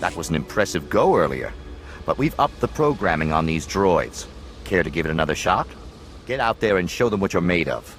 That was an impressive go earlier. But we've upped the programming on these droids. Care to give it another shot? Get out there and show them what you're made of.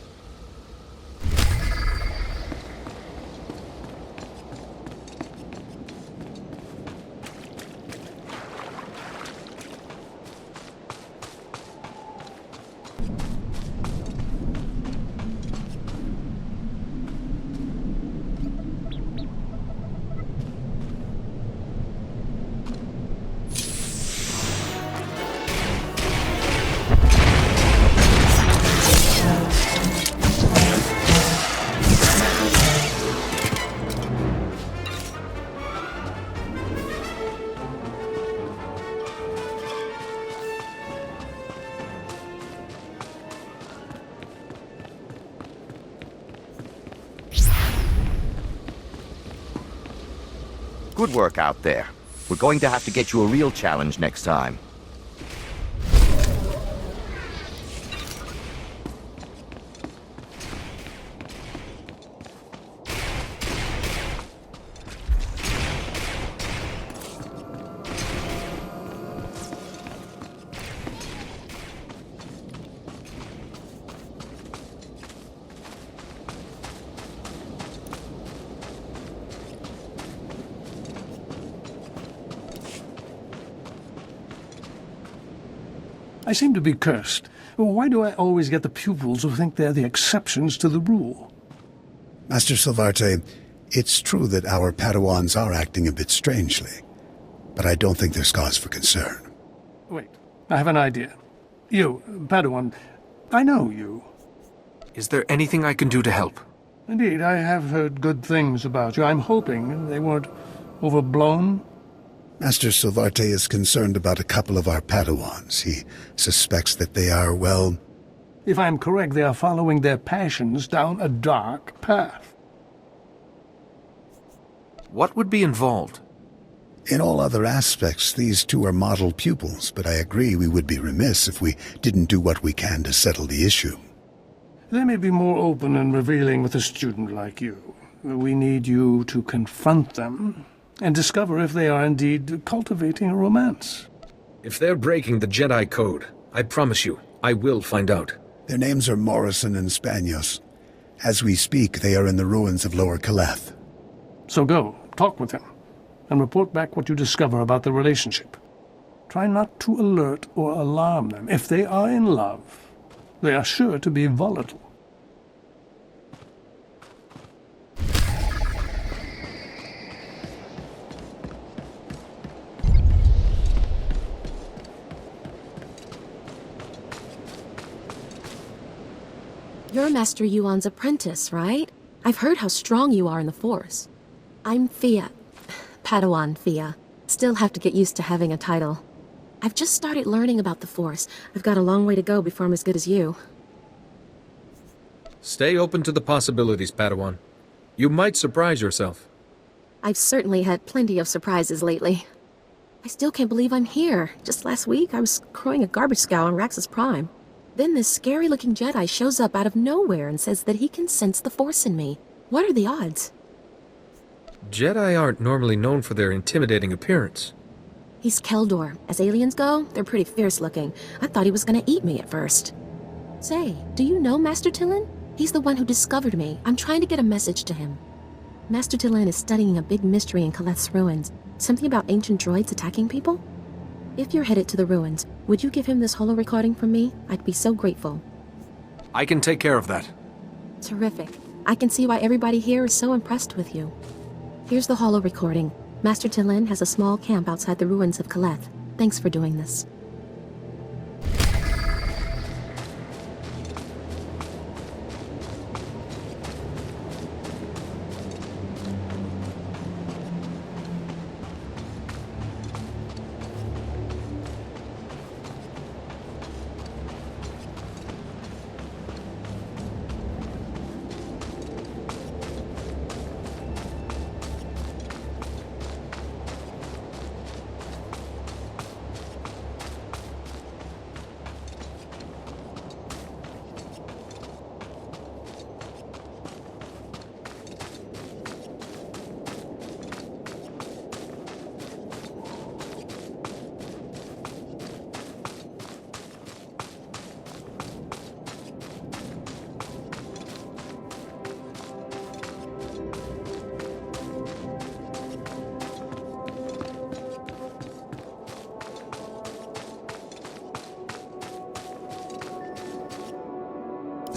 Good work out there. We're going to have to get you a real challenge next time. I seem to be cursed. Why do I always get the pupils who think they're the exceptions to the rule? Master Silvarte, it's true that our Padawans are acting a bit strangely, but I don't think there's cause for concern. Wait, I have an idea. You, Padawan, I know you. Is there anything I can do to help? Indeed, I have heard good things about you. I'm hoping they weren't overblown. Master Silvarte is concerned about a couple of our Padawans. He suspects that they are, well... If I'm correct, they are following their passions down a dark path. What would be involved? In all other aspects, these two are model pupils, but I agree we would be remiss if we didn't do what we can to settle the issue. They may be more open and revealing with a student like you. We need you to confront them and discover if they are indeed cultivating a romance. If they're breaking the Jedi Code, I promise you, I will find out. Their names are Morrison and Spanios. As we speak, they are in the ruins of Lower Caleth. So go, talk with him, and report back what you discover about the relationship. Try not to alert or alarm them. If they are in love, they are sure to be volatile. You're Master Yuan's apprentice, right? I've heard how strong you are in the Force. I'm Fia. Padawan Fia. Still have to get used to having a title. I've just started learning about the Force. I've got a long way to go before I'm as good as you. Stay open to the possibilities, Padawan. You might surprise yourself. I've certainly had plenty of surprises lately. I still can't believe I'm here. Just last week, I was crowing a garbage scow on Raxus Prime. Then this scary-looking Jedi shows up out of nowhere and says that he can sense the Force in me. What are the odds? Jedi aren't normally known for their intimidating appearance. He's Keldor. As aliens go, they're pretty fierce-looking. I thought he was gonna eat me at first. Say, do you know Master Tillin? He's the one who discovered me. I'm trying to get a message to him. Master Tillin is studying a big mystery in Caleth's ruins. Something about ancient droids attacking people? If you're headed to the ruins, would you give him this holo recording from me? I'd be so grateful. I can take care of that. Terrific. I can see why everybody here is so impressed with you. Here's the holo recording. Master Tillin has a small camp outside the ruins of Caleth. Thanks for doing this.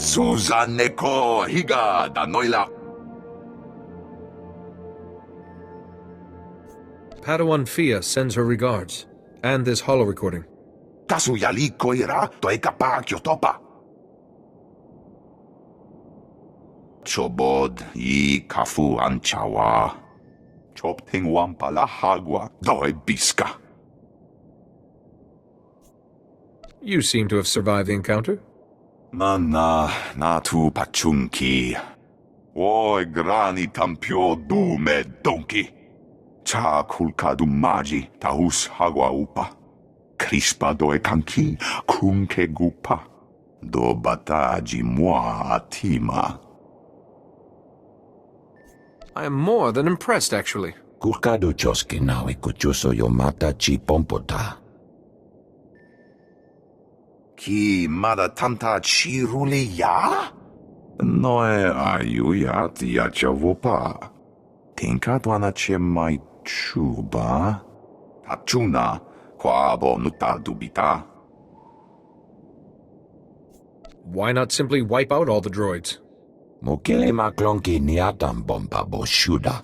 Suzanne ko higa da noila. Padawan Fia sends her regards, and this holo recording. Kasuyali ko ira to ekapa kyotopa. Chobod I kafu anchawa. Chopting wampala hagwa doe biska. You seem to have survived the encounter. Mana natu pachunki. Oi grani tampio dume donki. Cha kulka dumaji tahus hagwa upa. Crispa doe kanki kunke gupa. Do bataji moi atima. I am more than impressed, actually. Kulkadu choski nawi kuchuso yomata chi pompota. Ki mada tamta chiruli ya? Noe ayuya tia chavopa. Tinka dwana che mai chuba. Tachuna kwabo nuta dubita. Why not simply wipe out all the droids? Mokele maklonki niatam bomba boshuda.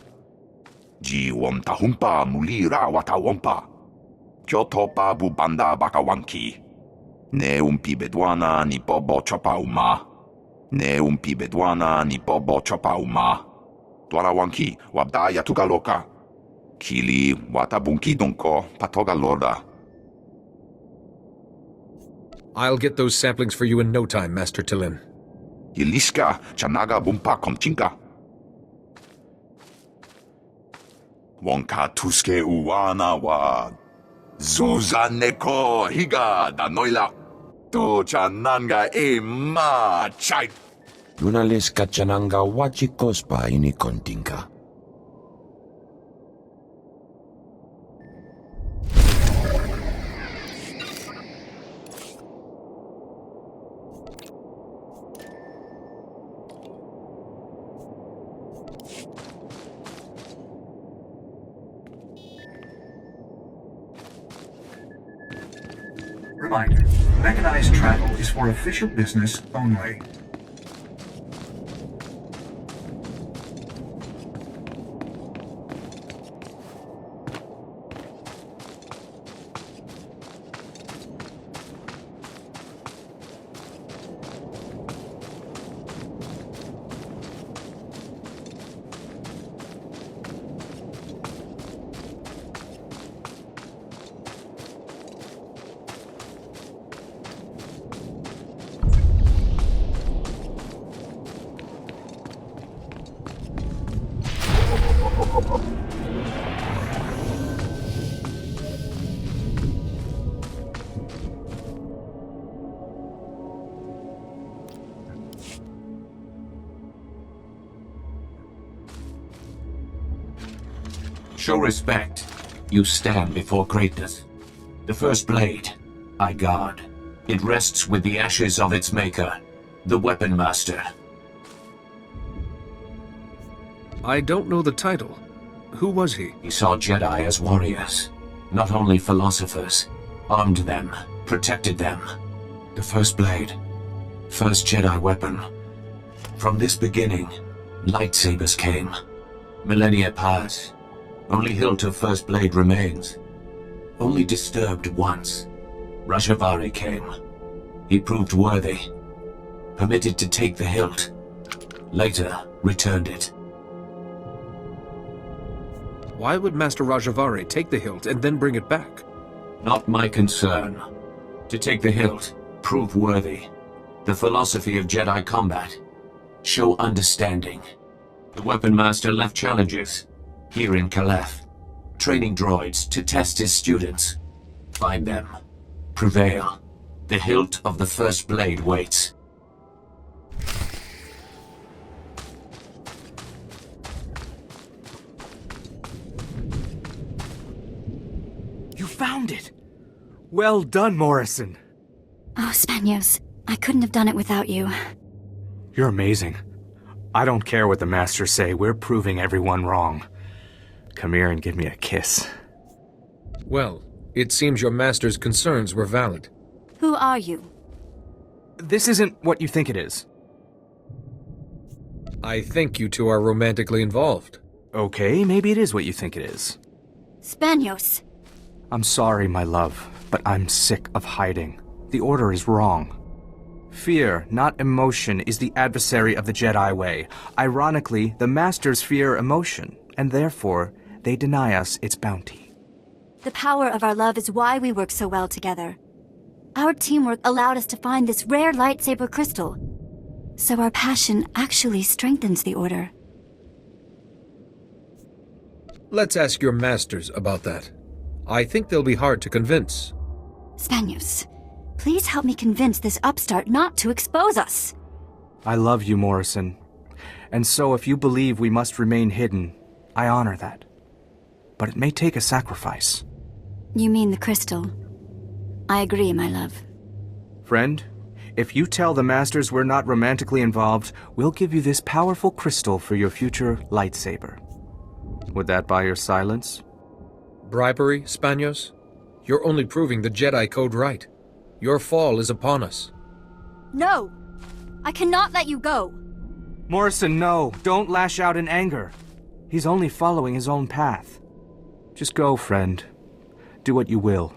Ji womta humpa mulira wata wompa. Kyotopa bubanda bakawanki. Ne umpi bedwana ni bobo chopa uma. Ne umpi bedwana ni bobo chopa uma. Dwarawanki wabdaya tugaloka. Kili watabunki donko patoga lorda. I'll get those samplings for you in no time, Master Tillin. Yiliska chanaga bumpa komchinka. Wonka tuske uwana wa. Suzanne ko higa da noila. To chananga ma chai. Yunalis kachananga wachikospa ini kontinka. Reminder, mechanized travel is for official business only. Show respect. You stand before greatness. The first blade, I guard. It rests with the ashes of its maker, the Weapon Master. I don't know the title. Who was he? He saw Jedi as warriors, not only philosophers. Armed them, protected them. The first blade, first Jedi weapon. From this beginning, lightsabers came. Millennia pass. Only hilt of first blade remains. Only disturbed once. Rajavari came. He proved worthy. Permitted to take the hilt. Later, returned it. Why would Master Rajavari take the hilt and then bring it back? Not my concern. To take the hilt, prove worthy. The philosophy of Jedi combat. Show understanding. The Weapon Master left challenges. Here in Caliph, training droids to test his students. Find them. Prevail. The hilt of the first blade waits. You found it! Well done, Morrison. Oh, Spanios, I couldn't have done it without you. You're amazing. I don't care what the Masters say, we're proving everyone wrong. Come here and give me a kiss. Well, it seems your master's concerns were valid. Who are you? This isn't what you think it is. I think you two are romantically involved. Okay, maybe it is what you think it is. Spanios. I'm sorry, my love, but I'm sick of hiding. The Order is wrong. Fear, not emotion, is the adversary of the Jedi way. Ironically, the Masters fear emotion, and therefore, they deny us its bounty. The power of our love is why we work so well together. Our teamwork allowed us to find this rare lightsaber crystal. So our passion actually strengthens the Order. Let's ask your masters about that. I think they'll be hard to convince. Spanios, please help me convince this upstart not to expose us. I love you, Morrison. And so if you believe we must remain hidden, I honor that. But it may take a sacrifice. You mean the crystal? I agree, my love. Friend, if you tell the Masters we're not romantically involved, we'll give you this powerful crystal for your future lightsaber. Would that buy your silence? Bribery, Spanios? You're only proving the Jedi Code right. Your fall is upon us. No! I cannot let you go! Morrison, no! Don't lash out in anger. He's only following his own path. Just go, friend. Do what you will.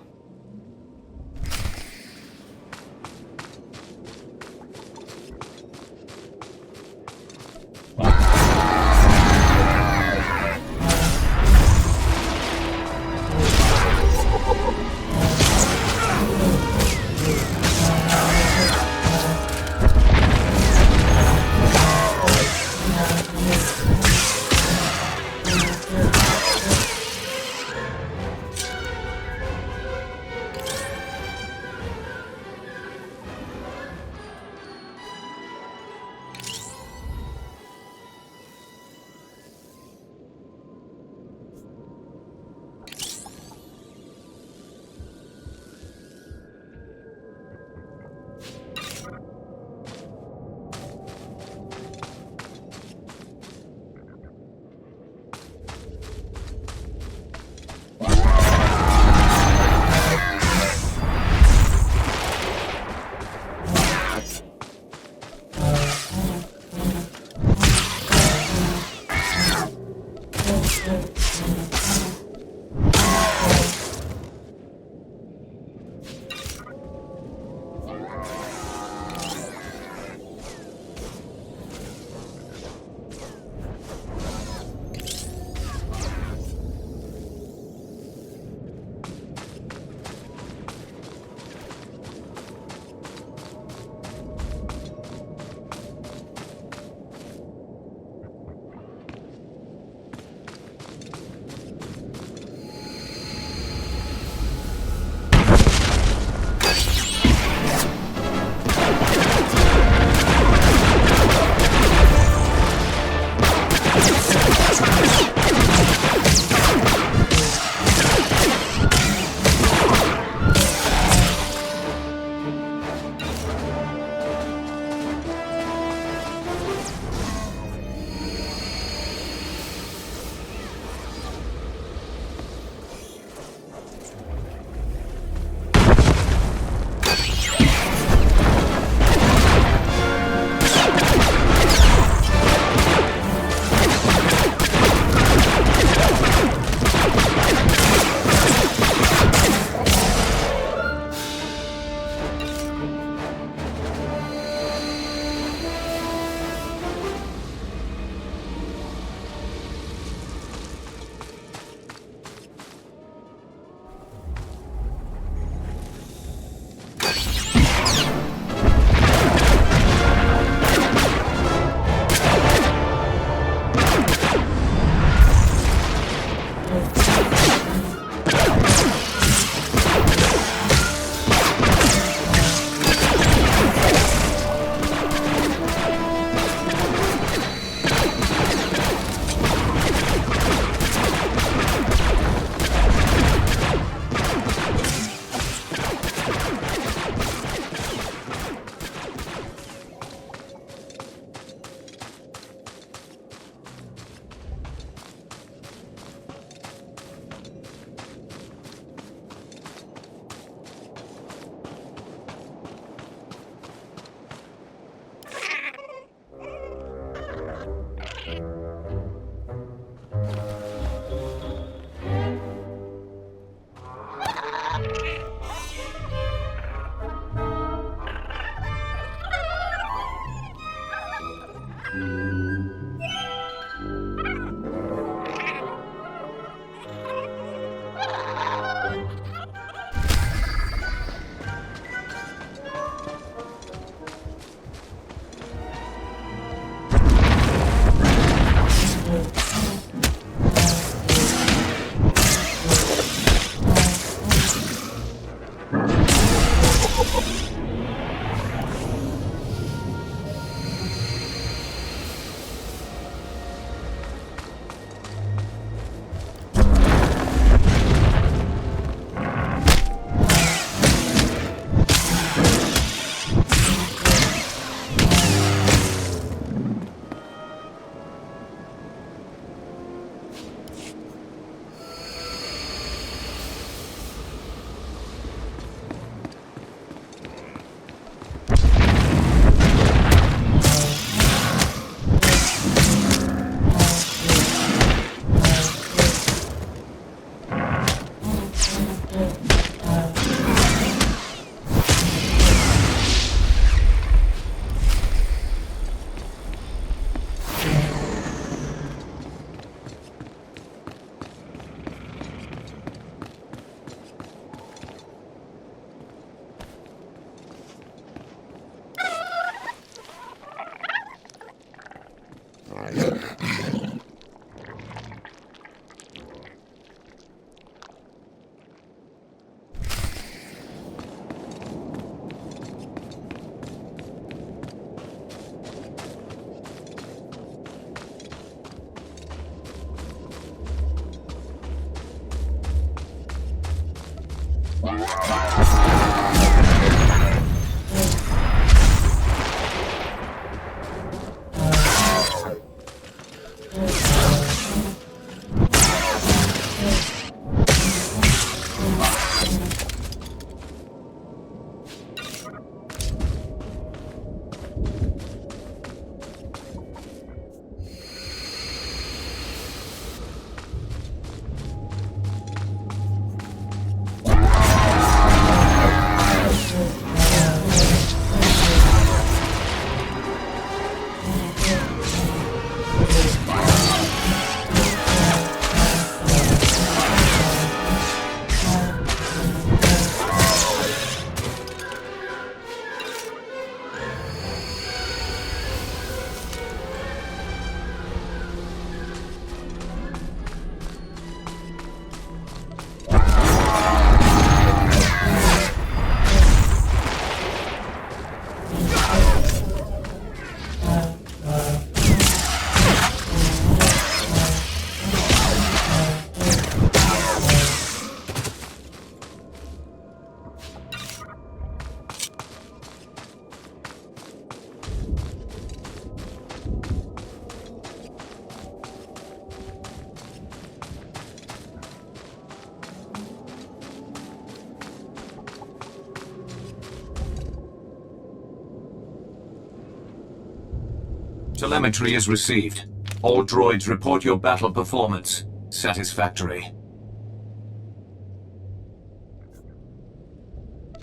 Telemetry is received. All droids report your battle performance. Satisfactory.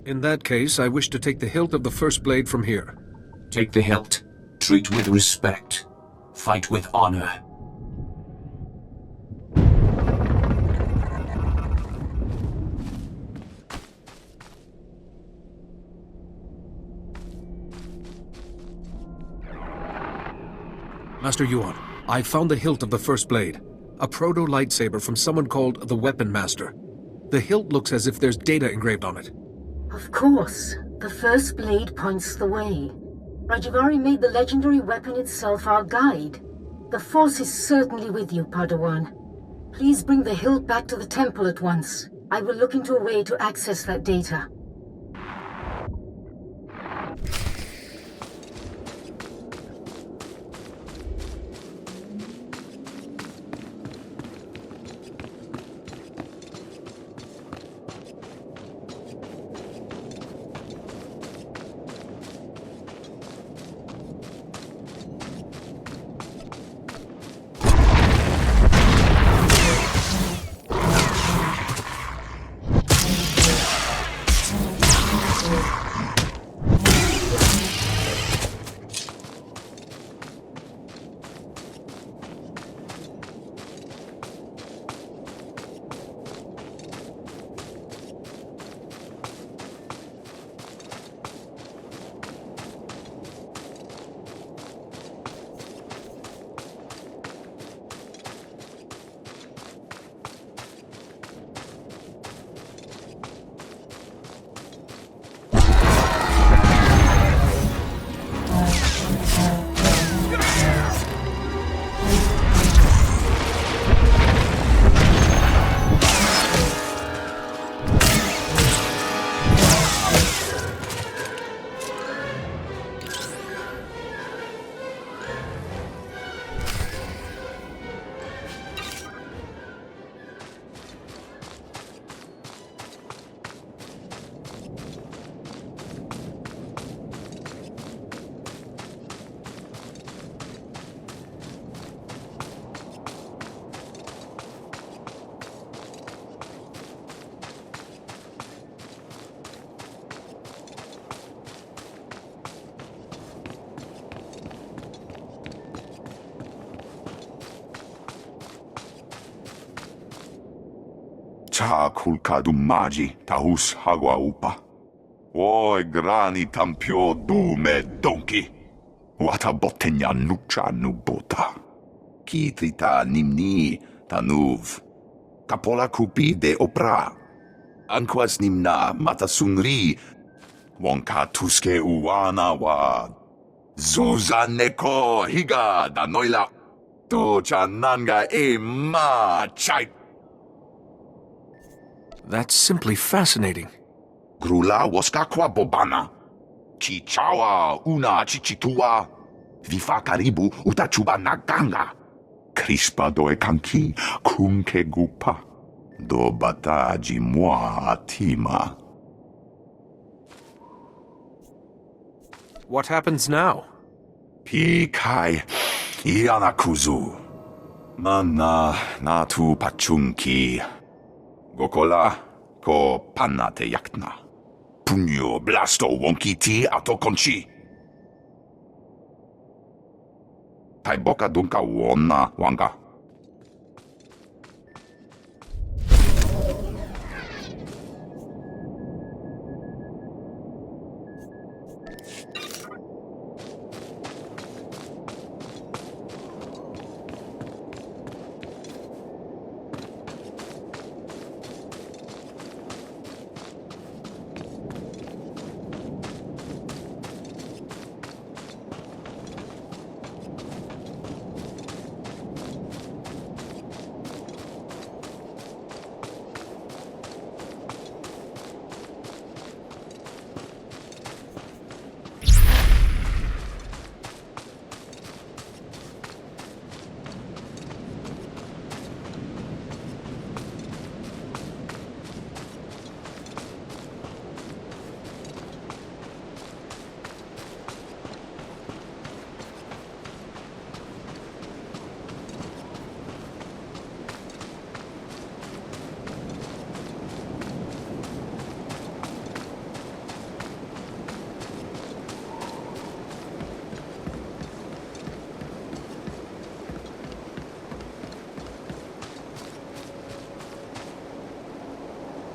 In that case, I wish to take the hilt of the first blade from here. Take the hilt. Treat with respect. Fight with honor. Master Yuan, I found the hilt of the first blade. A proto-lightsaber from someone called the Weapon Master. The hilt looks as if there's data engraved on it. Of course. The first blade points the way. Rajivari made the legendary weapon itself our guide. The Force is certainly with you, Padawan. Please bring the hilt back to the temple at once. I will look into a way to access that data. Cha kulkadumaji tahus hagwa upa. Oi grani tampio dume donki. Wata botenya nucha nubota. Kitrita nimni tanuv. Kapola kupi de opra. Anquas nimna matasunri. Wonka tuske uwana wa. Zuza neko higa da noila. To chananga e ma chai. That's simply fascinating. Grula waskakwa bobana. Chichawa una chichitua. Vifa karibu utachuba naganga. Crispa doe kanki kumke gupa. Do bataji moi atima. What happens now? Pikai ianakuzu. Mana natu pachunki. Gokola ko panate yaktna. Punyo blasto wonkiti ato konchi. Taiboka dunka wona wanga.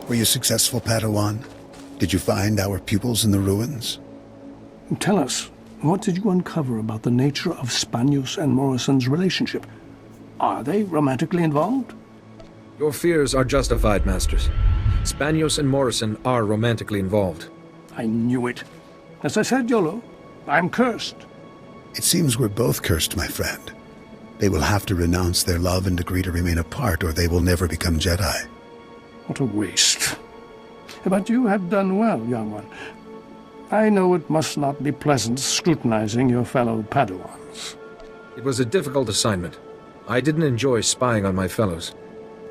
Were you successful, Padawan? Did you find our pupils in the ruins? Tell us, what did you uncover about the nature of Spanius and Morrison's relationship? Are they romantically involved? Your fears are justified, Masters. Spanius and Morrison are romantically involved. I knew it. As I said, Yolo, I'm cursed. It seems we're both cursed, my friend. They will have to renounce their love and agree to remain apart, or they will never become Jedi. What a waste. But you have done well, young one. I know it must not be pleasant scrutinizing your fellow Padawans. It was a difficult assignment. I didn't enjoy spying on my fellows.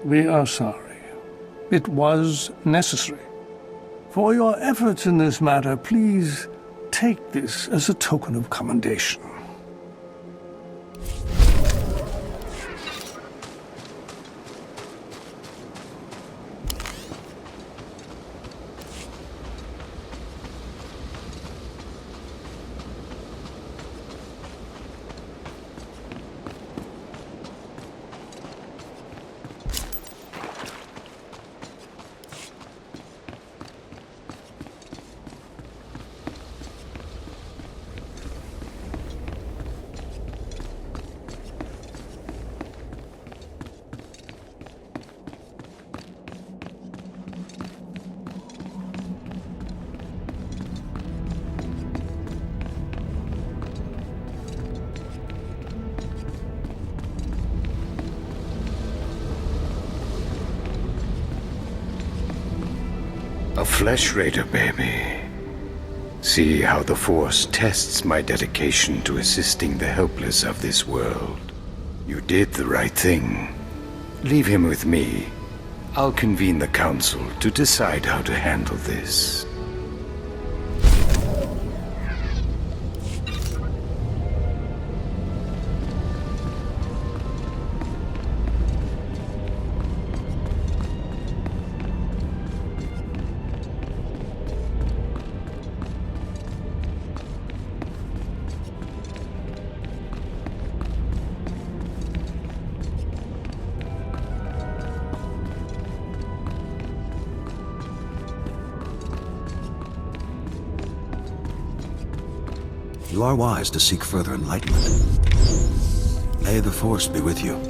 We are sorry. It was necessary. For your efforts in this matter, please take this as a token of commendation. A flesh raider, baby. See how the Force tests my dedication to assisting the helpless of this world. You did the right thing. Leave him with me. I'll convene the Council to decide how to handle this. You are wise to seek further enlightenment. May the Force be with you.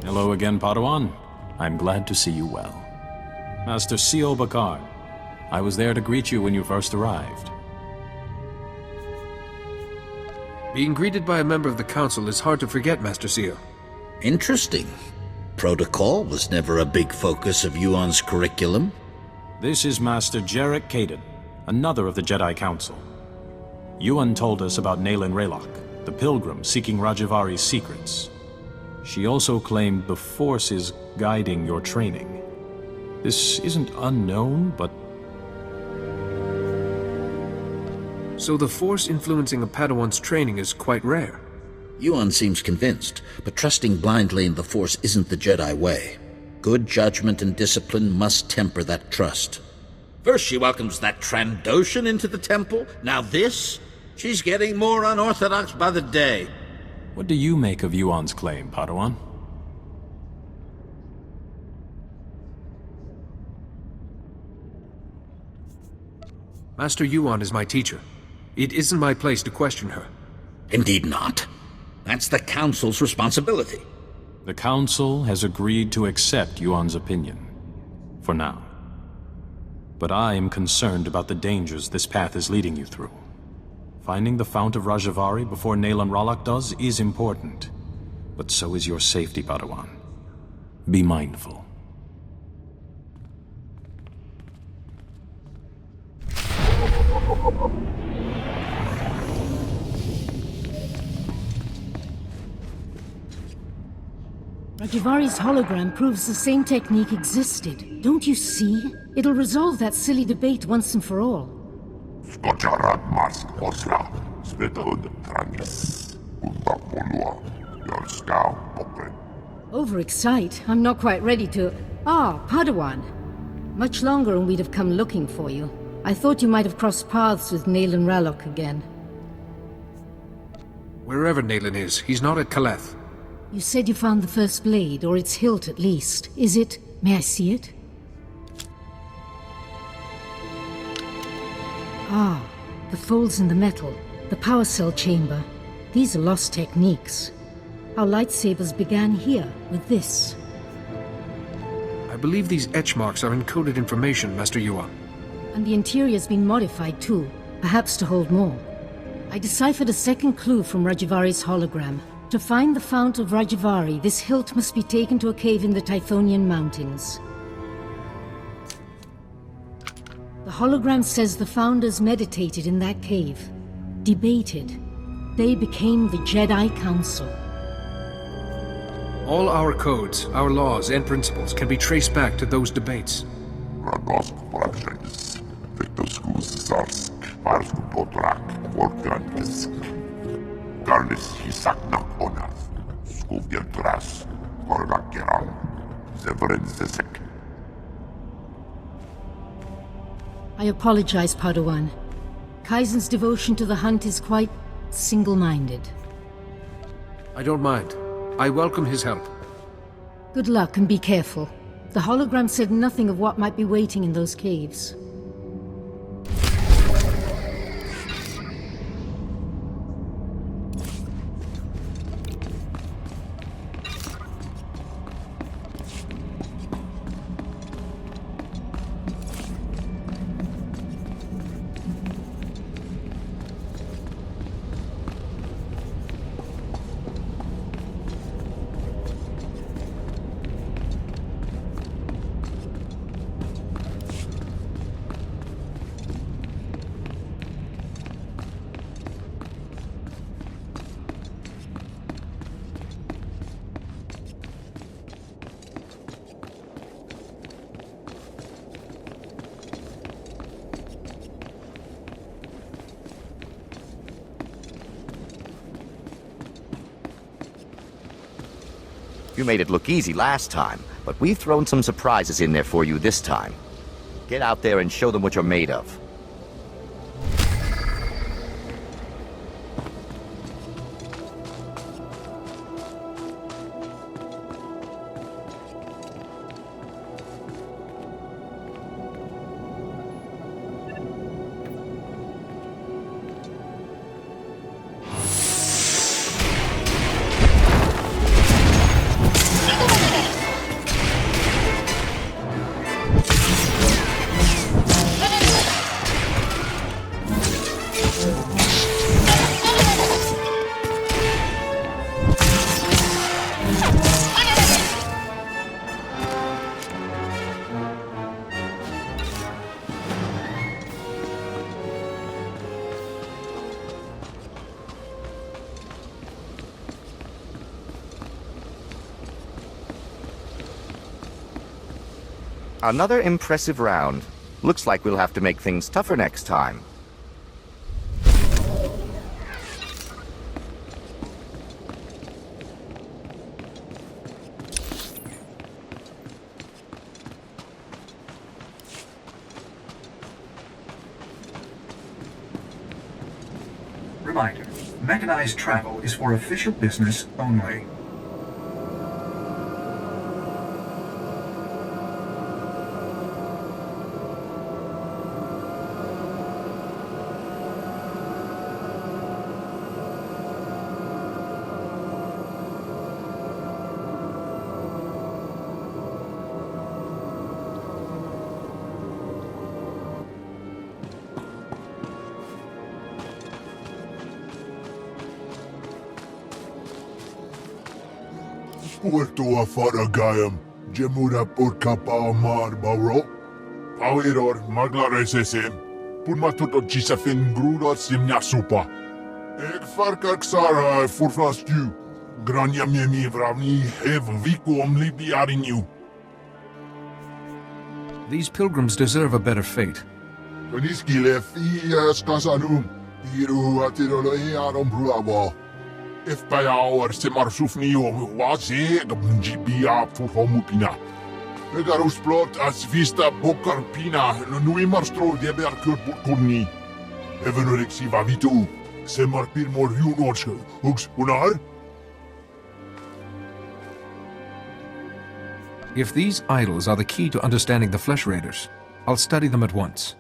Hello again, Padawan. I'm glad to see you well. Master Sio Bakar, I was there to greet you when you first arrived. Being greeted by a member of the Council is hard to forget, Master Sio. Interesting. Protocol was never a big focus of Yuan's curriculum. This is Master Jarek Kaden, another of the Jedi Council. Yuan told us about Nayland Raylock, the pilgrim seeking Rajavari's secrets. She also claimed the Force is guiding your training. This isn't unknown, but... So the Force influencing a Padawan's training is quite rare? Yuan seems convinced, but trusting blindly in the Force isn't the Jedi way. Good judgment and discipline must temper that trust. First she welcomes that Trandoshan into the temple, now this? She's getting more unorthodox by the day. What do you make of Yuan's claim, Padawan? Master Yuan is my teacher. It isn't my place to question her. Indeed not. That's the Council's responsibility. The Council has agreed to accept Yuan's opinion. For now. But I am concerned about the dangers this path is leading you through. Finding the Fount of Rajavari before Nayland Raylock does is important. But so is your safety, Padawan. Be mindful. Rajavari's hologram proves the same technique existed. Don't you see? It'll resolve that silly debate once and for all. Overexcite? I'm not quite ready to... Ah, Padawan. Much longer and we'd have come looking for you. I thought you might have crossed paths with Nayland Raylock again. Wherever Nayland is, he's not at Kaleth. You said you found the first blade, or its hilt at least. Is it... May I see it? Ah, the folds in the metal, the power cell chamber. These are lost techniques. Our lightsabers began here, with this. I believe these etch marks are encoded information, Master Yuan. And the interior's been modified too, perhaps to hold more. I deciphered a second clue from Rajavari's hologram. To find the Fount of Rajavari, this hilt must be taken to a cave in the Typhonian Mountains. The hologram says the Founders meditated in that cave, debated. They became the Jedi Council. All our codes, our laws, and principles can be traced back to those debates. I apologize, Padawan. Kaizen's devotion to the hunt is quite single-minded. I don't mind. I welcome his help. Good luck and be careful. The hologram said nothing of what might be waiting in those caves. You made it look easy last time, but we've thrown some surprises in there for you this time. Get out there and show them what you're made of. Another impressive round. Looks like we'll have to make things tougher next time. Reminder, mechanized travel is for official business only. Puerto Faragayam, Jemura Purkapa Mar Bauro, Power Maglaresem, Purmatuto Chisafin Gruda Simnia Supa, Egg Farkak Sara Furflastu, Grania Mimi Vravni, Hev Vico Omlibi Arinu. These pilgrims deserve a better fate. Peniskile Fias Casanum, Iru Atirolo Arom Bruavo. If by our Semarsufni was a Gibia for Homupina. Pegarus plot as Vista Bokar Pina, Nuimastro de Berkurni. Evenorixiva Vitu, Semar Pirmor Unoch, Hooks Unar. If these idols are the key to understanding the Flesh Raiders, I'll study them at once.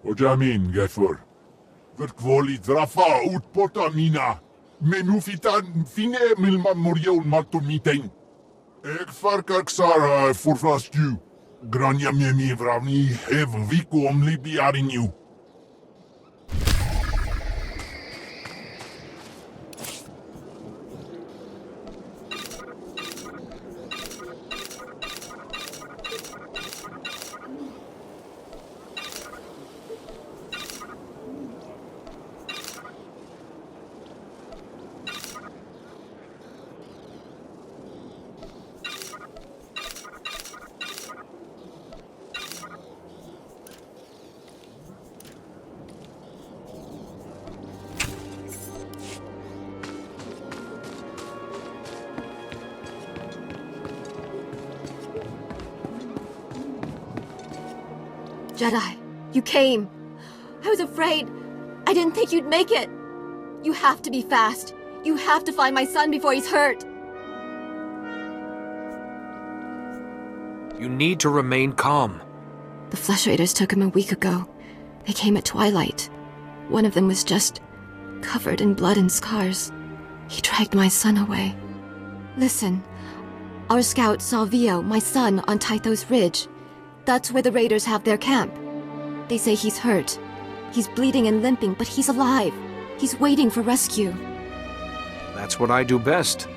What I mean, Geffer? Verkwoli Drafa ut Potamina. Menufitan fine milman morion maltomitein. Ek farkak Sara forflastu. Grania miemi vravni hev vico omlibi arinu. Jedi, you came. I was afraid. I didn't think you'd make it. You have to be fast. You have to find my son before he's hurt. You need to remain calm. The Flesh Raiders took him a week ago. They came at twilight. One of them was just covered in blood and scars. He dragged my son away. Listen, our scout saw Vio, my son, on Tythos Ridge. That's where the Raiders have their camp. They say he's hurt. He's bleeding and limping, but he's alive. He's waiting for rescue. That's what I do best.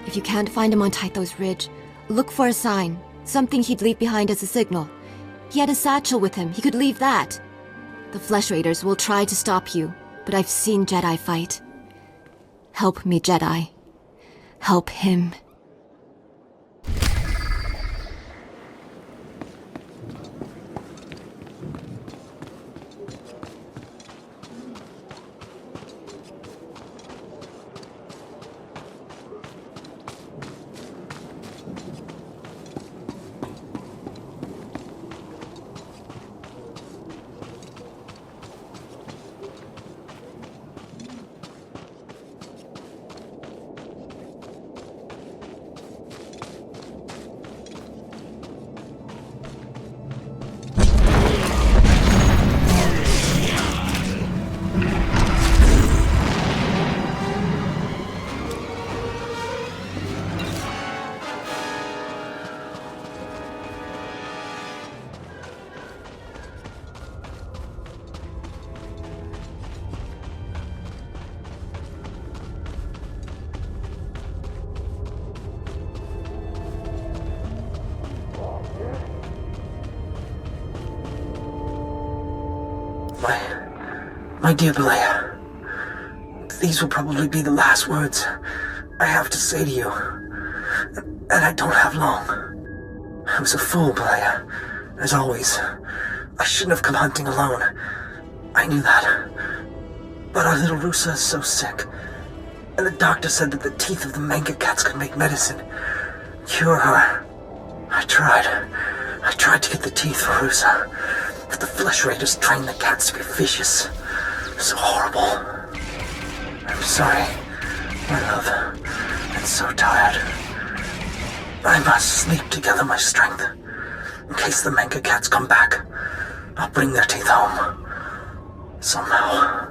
If you can't find him on Tythos Ridge, look for a sign. Something he'd leave behind as a signal. He had a satchel with him. He could leave that. The Flesh Raiders will try to stop you, but I've seen Jedi fight. Help me, Jedi. Help him. My dear Belea, these will probably be the last words I have to say to you. And I don't have long. I was a fool, Belea, as always. I shouldn't have come hunting alone. I knew that. But our little Rusa is so sick. And the doctor said that the teeth of the manga cats could make medicine. Cure her. I tried to get the teeth for Rusa. But the flesh raiders trained the cats to be vicious. So horrible. I'm sorry, my love. I'm so tired. I must sleep to gather my strength. In case the manga cats come back, I'll bring their teeth home. Somehow.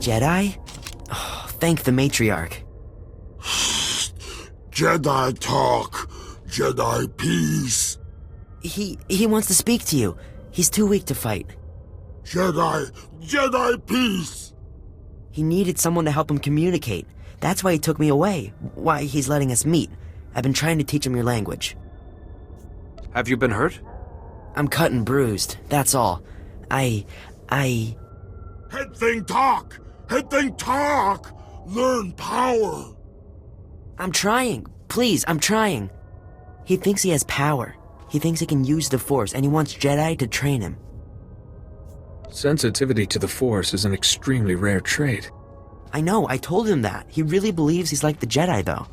Jedi? Oh, thank the matriarch. Jedi talk. Jedi peace. He wants to speak to you. He's too weak to fight. Jedi peace. He needed someone to help him communicate. That's why he took me away. Why he's letting us meet. I've been trying to teach him your language. Have you been hurt? I'm cut and bruised, that's all. Head thing talk! Head thing talk! Learn power! I'm trying. Please, I'm trying. He thinks he has power. He thinks he can use the Force, and he wants Jedi to train him. Sensitivity to the Force is an extremely rare trait. I know, I told him that. He really believes he's like the Jedi, though.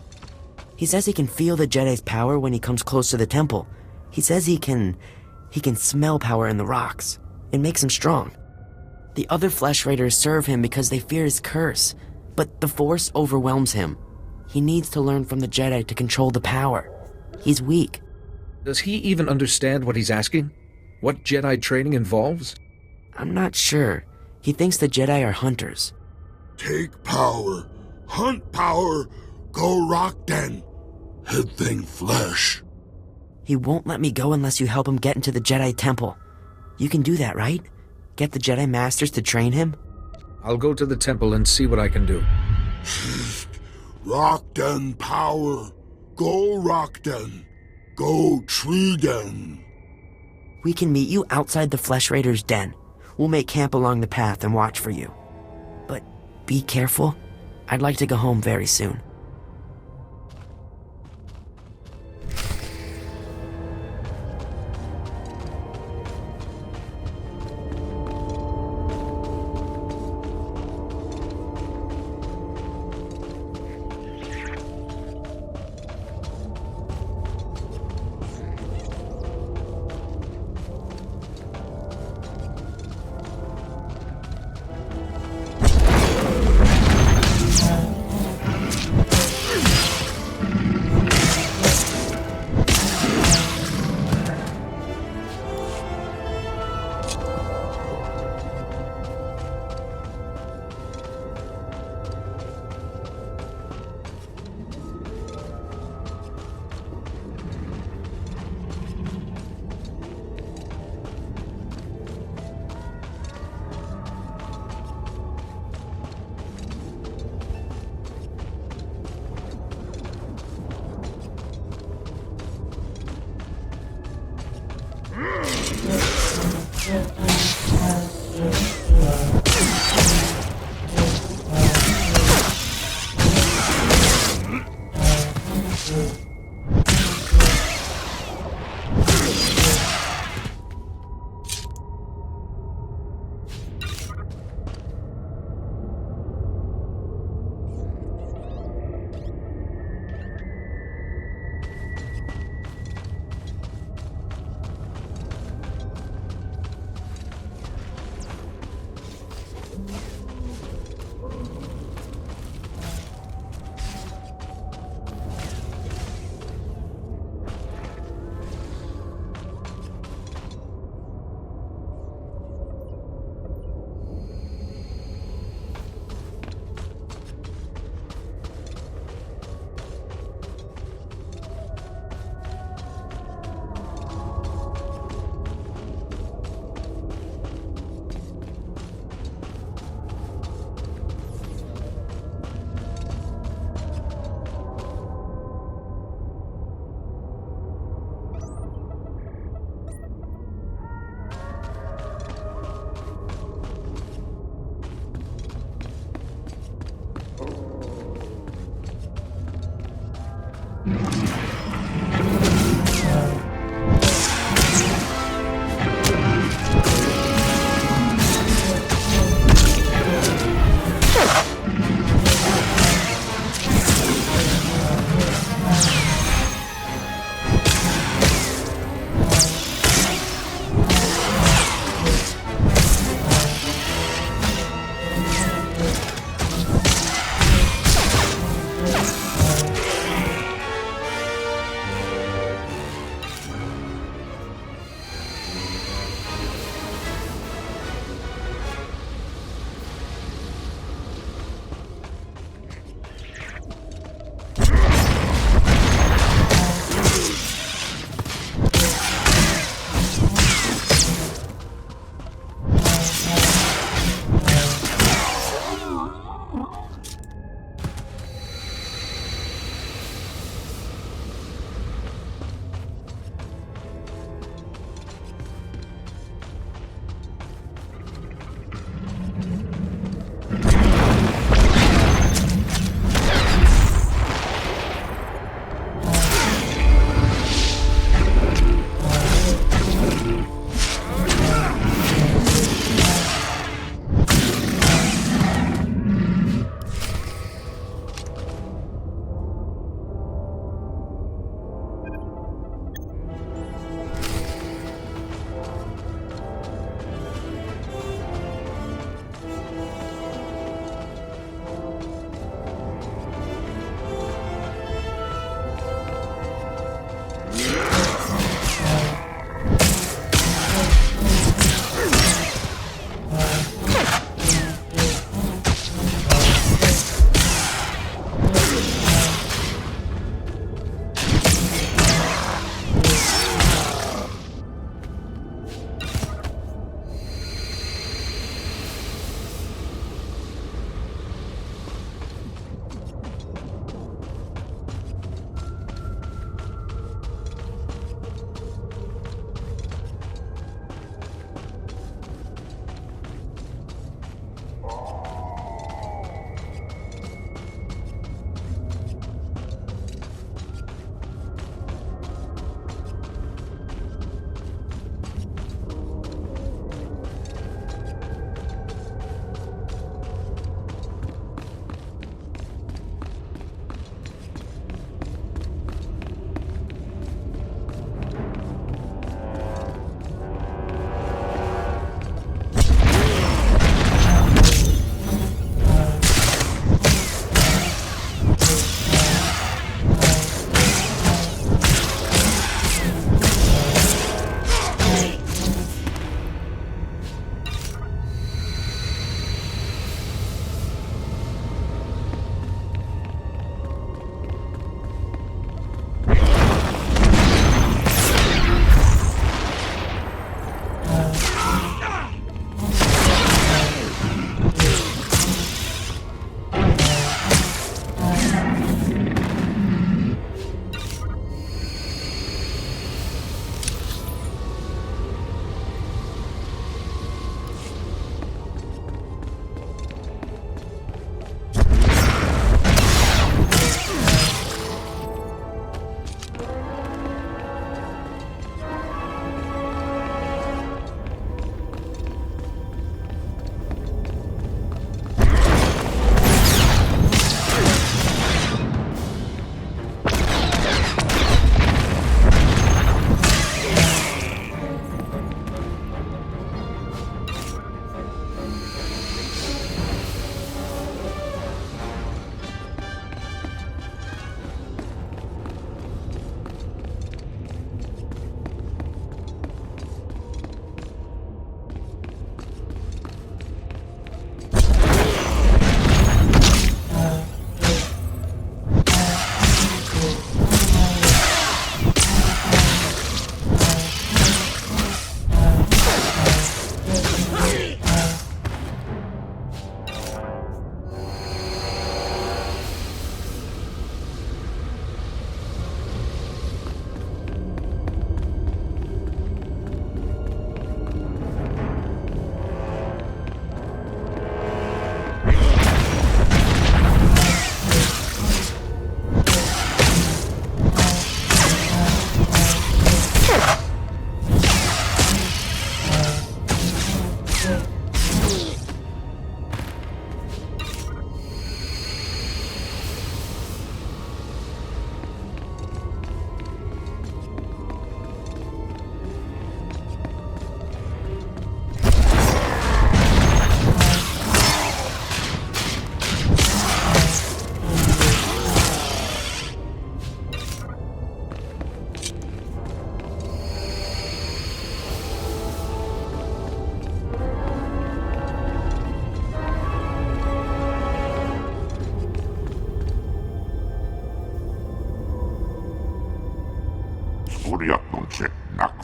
He says he can feel the Jedi's power when he comes close to the temple. He says he can smell power in the rocks. It makes him strong. The other Flesh Raiders serve him because they fear his curse, but the Force overwhelms him. He needs to learn from the Jedi to control the power. He's weak. Does he even understand what he's asking? What Jedi training involves? I'm not sure. He thinks the Jedi are hunters. Take power. Hunt power. Go rock den. Head thing flesh. He won't let me go unless you help him get into the Jedi Temple. You can do that, right? Get the Jedi Masters to train him? I'll go to the temple and see what I can do. Rock den power. Go rock den. Go tree den. We can meet you outside the Flesh Raiders' den. We'll make camp along the path and watch for you. But be careful. I'd like to go home very soon.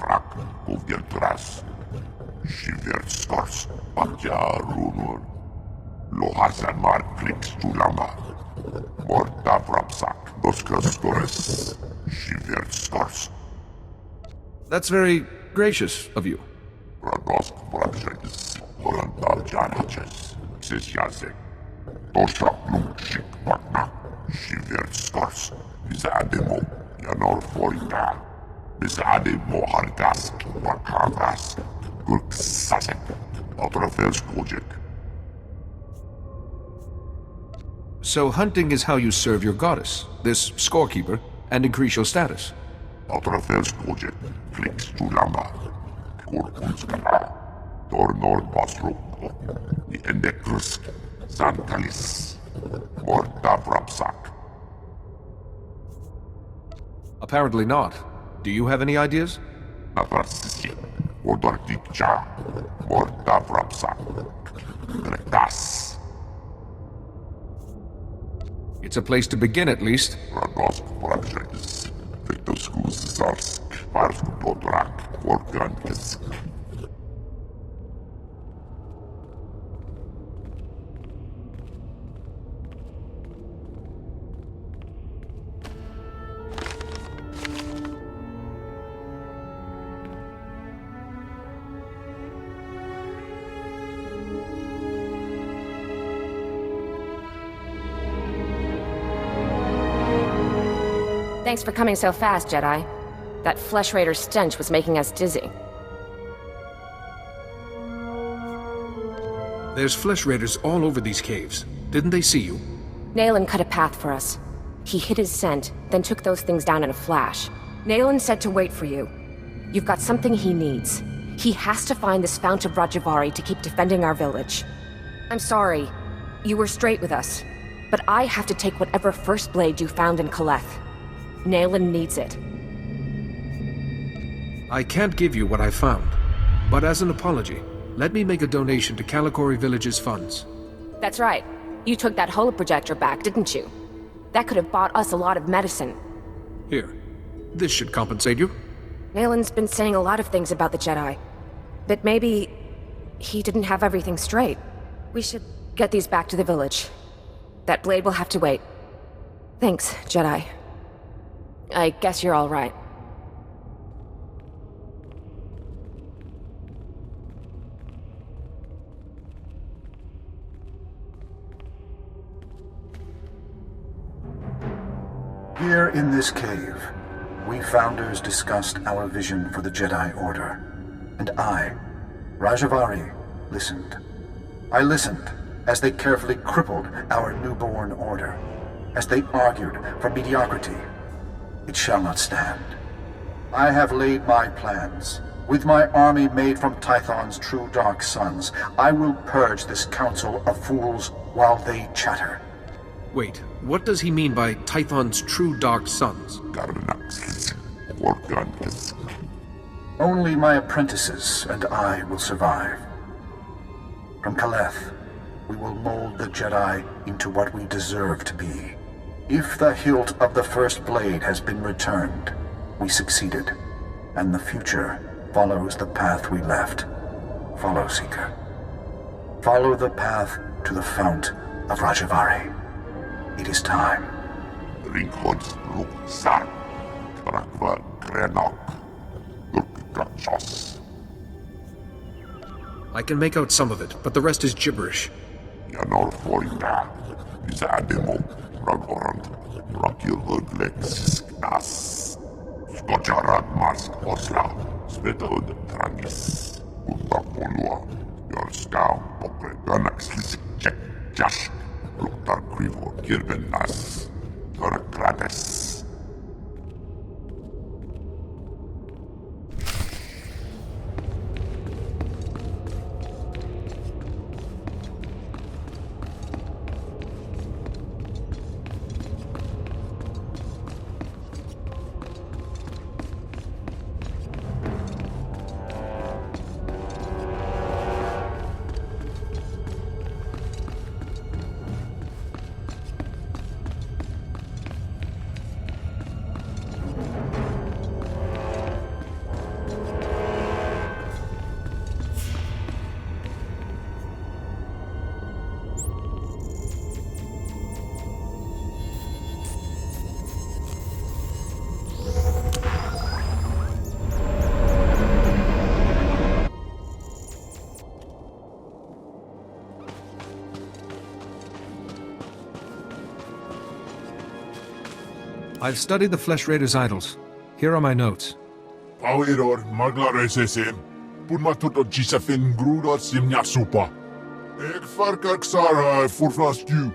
Frak, Govientras, Shiverskars, Bakja Runur, Lohasan Mar Klix Tulama, Morta Brapsak, Doskastores, Shiverskars. That's very gracious of you. Radosk Brapshakis, Holandal Janaches, Sisjazek, Toshak Lumchik Bakna, Shiverskars, Bizademo, Yanor Forita, Bizademo Hargask, Bakagas, Gurksasek, Otrafels Kojek. So hunting is how you serve your goddess, this scorekeeper, and increase your status. Otrafels Kojek, Flix Tulama, Kurkunskara, Tornor Basro, the Endekrusk, Sankalis, Morta Brapsak. Apparently not. Do you have any ideas? Navrasisi, Odortikcha, Morta Brapsak, Gretas. It's a place to begin at least. Ragosk Brapshakis, Victoskus Zarsk, Varsk Podrak, Organkisk. Thanks for coming so fast, Jedi. That Flesh Raider stench was making us dizzy. There's Flesh Raiders all over these caves. Didn't they see you? Nayland cut a path for us. He hid his scent, then took those things down in a flash. Nayland said to wait for you. You've got something he needs. He has to find this Fount of Rajavari to keep defending our village. I'm sorry. You were straight with us. But I have to take whatever First Blade you found in Kaleth. Nayland needs it. I can't give you what I found. But as an apology, let me make a donation to Kalikori Village's funds. That's right. You took that holoprojector back, didn't you? That could have bought us a lot of medicine. Here. This should compensate you. Nayland's been saying a lot of things about the Jedi. But maybe he didn't have everything straight. We should get these back to the village. That blade will have to wait. Thanks, Jedi. I guess you're all right. Here in this cave, we Founders discussed our vision for the Jedi Order. And I, Rajavari, listened. I listened as they carefully crippled our newborn order, as they argued for mediocrity. It shall not stand. I have laid my plans. With my army made from Tython's true dark sons, I will purge this council of fools while they chatter. Wait, what does he mean by Tython's true dark sons? Only my apprentices and I will survive. From Kaleth, we will mold the Jedi into what we deserve to be. If the hilt of the First Blade has been returned, we succeeded, and the future follows the path we left. Follow, Seeker. Follow the path to the Fount of Rajavari. It is time. I can make out some of it, but the rest is gibberish. Ragorant, Rakil Lexis Nas, Skojarad Mask Osla, Svetod Trangis, Utakolua, Yorska, Pokre Ganax Check Jash, Luktar Krivo, Kirben Nas, Torakrates. I've studied the Flesh Raiders' idols. Here are my notes. Poweror maglaresesem. Purmatuto gisafin grudor simnyasupa. Ek farkak sara furflastu.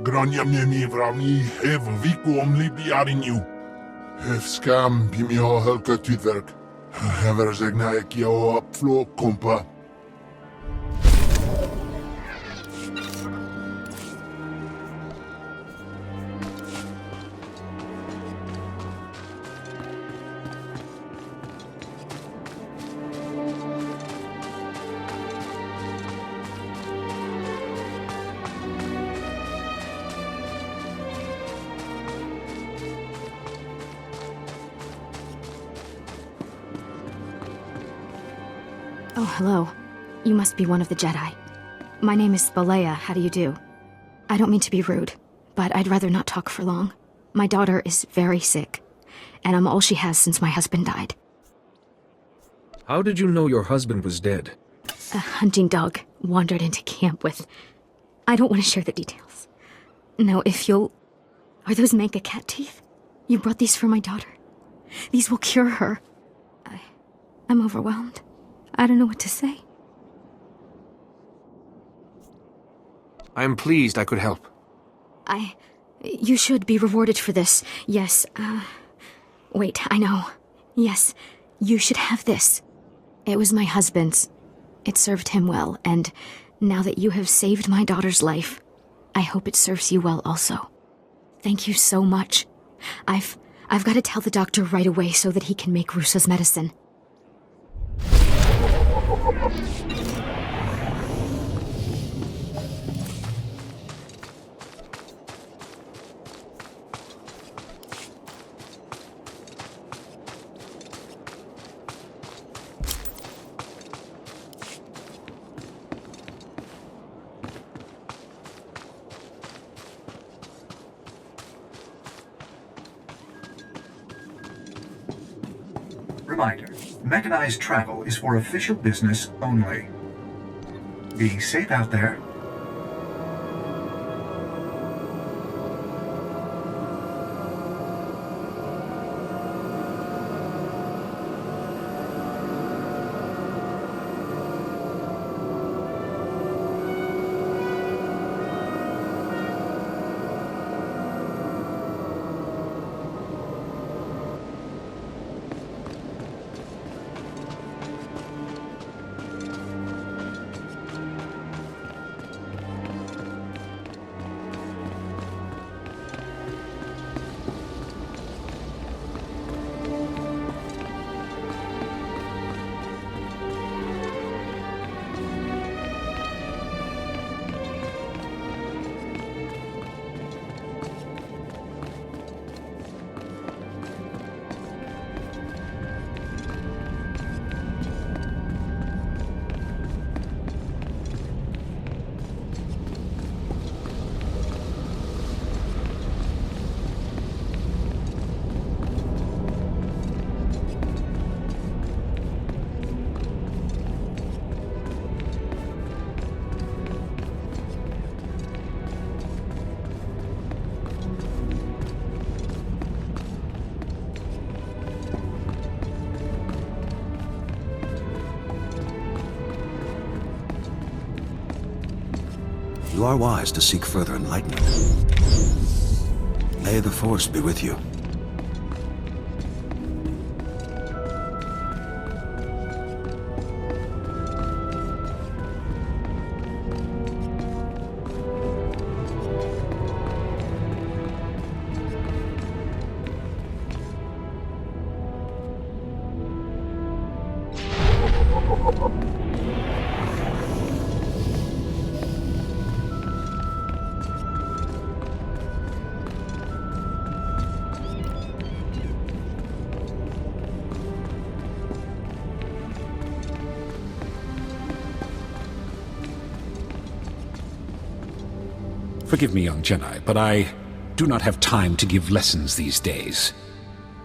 Granyamni vrani hev viku omlibiarinu. Hef skam bimio helka tutverk. Hever zegnaek jo upflo kompa. Oh, hello. You must be one of the Jedi. My name is Balea. How do you do? I don't mean to be rude, but I'd rather not talk for long. My daughter is very sick, and I'm all she has since my husband died. How did you know your husband was dead? A hunting dog wandered into camp with... I don't want to share the details. No, if you'll... Are those manga cat teeth? You brought these for my daughter. These will cure her. I'm overwhelmed. I don't know what to say. I am pleased I could help. You should be rewarded for this. Yes, wait, I know. Yes, you should have this. It was my husband's. It served him well, and now that you have saved my daughter's life, I hope it serves you well also. Thank you so much. I've got to tell the doctor right away so that he can make Rusa's medicine. Reminder, mechanized travel is for official business only. Be safe out there. You are wise to seek further enlightenment. May the Force be with you. Forgive me, young Jedi, but I do not have time to give lessons these days.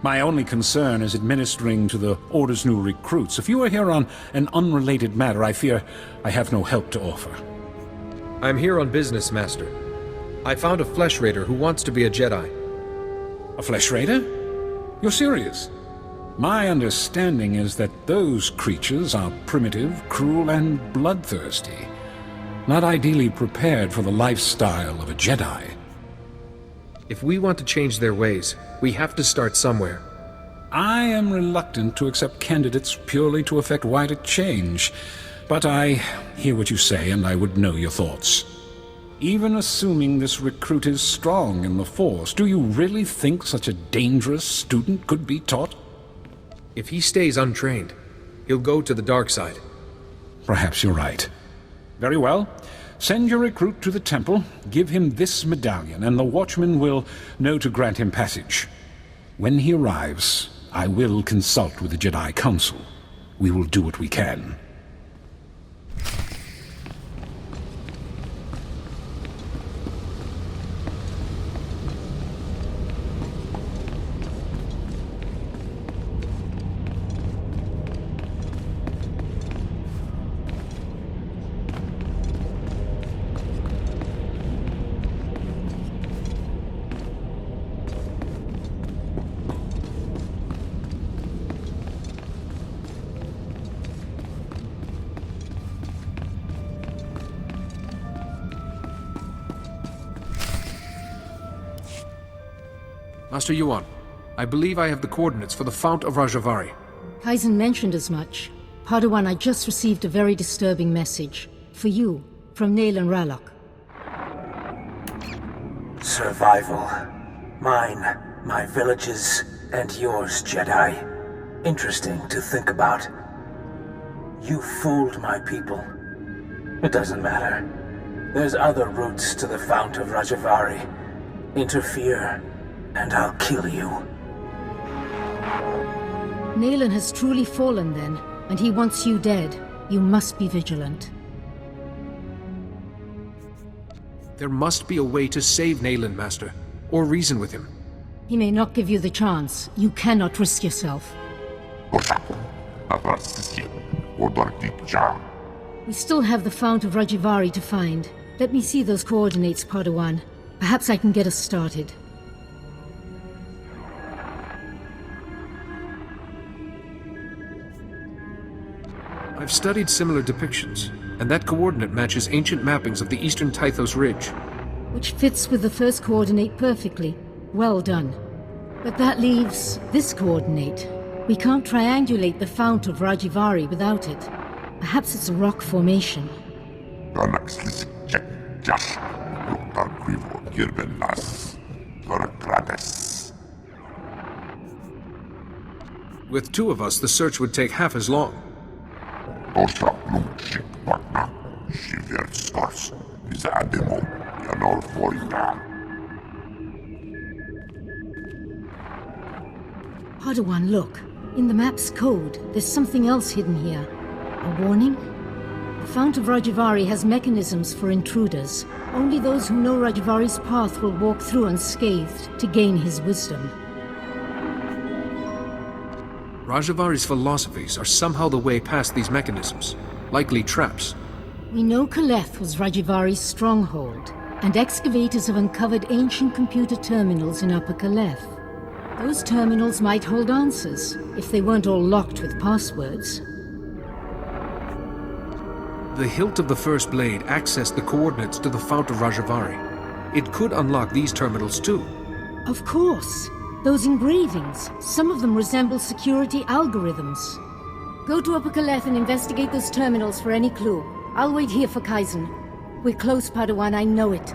My only concern is administering to the Order's new recruits. If you are here on an unrelated matter, I fear I have no help to offer. I'm here on business, Master. I found a Flesh Raider who wants to be a Jedi. A flesh raider? You're serious? My understanding is that those creatures are primitive, cruel, and bloodthirsty. Not ideally prepared for the lifestyle of a Jedi. If we want to change their ways, we have to start somewhere. I am reluctant to accept candidates purely to effect wider change, but I hear what you say, and I would know your thoughts. Even assuming this recruit is strong in the Force, do you really think such a dangerous student could be taught? If he stays untrained, he'll go to the dark side. Perhaps you're right. Very well. Send your recruit to the temple, give him this medallion, and the watchman will know to grant him passage. When he arrives, I will consult with the Jedi Council. We will do what we can. Master Yuan, I believe I have the coordinates for the Fount of Rajavari. Kaizen mentioned as much. Padawan, I just received a very disturbing message. For you, from Nail and Ralok. Survival. Mine, my villages, and yours, Jedi. Interesting to think about. You fooled my people. It doesn't matter. There's other routes to the Fount of Rajavari. Interfere, and I'll kill you. Nalan has truly fallen then, and he wants you dead. You must be vigilant. There must be a way to save Nalan, Master, or reason with him. He may not give you the chance. You cannot risk yourself. We still have the Fount of Rajavari to find. Let me see those coordinates, Padawan. Perhaps I can get us started. I've studied similar depictions, and that coordinate matches ancient mappings of the eastern Tythos Ridge. Which fits with the first coordinate perfectly. Well done. But that leaves this coordinate. We can't triangulate the Fount of Rajavari without it. Perhaps it's a rock formation. With two of us, the search would take half as long. Padawan, look. In the map's code, there's something else hidden here. A warning? The Fount of Rajavari has mechanisms for intruders. Only those who know Rajavari's path will walk through unscathed to gain his wisdom. Rajavari's philosophies are somehow the way past these mechanisms, likely traps. We know Kaleth was Rajavari's stronghold, and excavators have uncovered ancient computer terminals in Upper Kaleth. Those terminals might hold answers, if they weren't all locked with passwords. The hilt of the First Blade accessed the coordinates to the Fount of Rajavari. It could unlock these terminals too. Of course. Those engravings, some of them resemble security algorithms. Go to Upper Kaleth and investigate those terminals for any clue. I'll wait here for Kaizen. We're close, Padawan, I know it.